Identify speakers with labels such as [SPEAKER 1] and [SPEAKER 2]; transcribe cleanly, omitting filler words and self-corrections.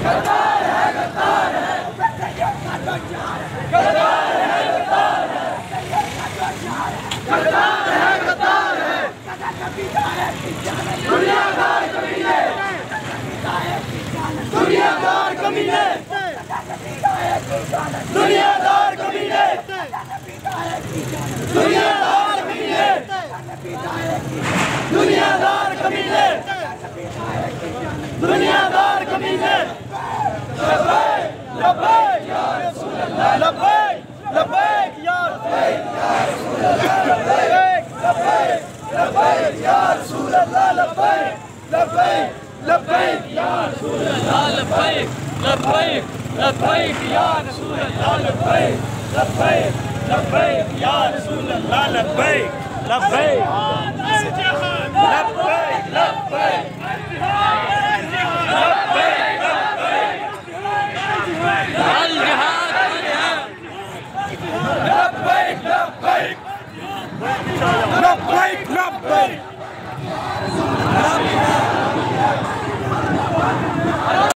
[SPEAKER 1] गद्दार है, गद्दार है, गद्दार है, गद्दार है, गद्दार है, गद्दार है, दुनियादार कमीने, दुनियादार कमीने, दुनियादार कमीने, दुनियादार कमीने, दुनियादार कमीने, दुनियादार कमीने। लब्बैक लब्बैक या रसूल अल्लाह, लब्बैक लब्बैक या रसूल अल्लाह, लब्बैक लब्बैक लब्बैक या रसूल अल्लाह, लब्बैक लब्बैक लब्बैक या रसूल अल्लाह, लब्बैक लब्बैक लब्बैक या रसूल अल्लाह, लब्बैक लब्बैक लब्बैक या रसूल अल्लाह, लब्बैक लब्बैक लब्बैक लब्बैक लब्बैक लब्बैक लब्बैक लब्बैक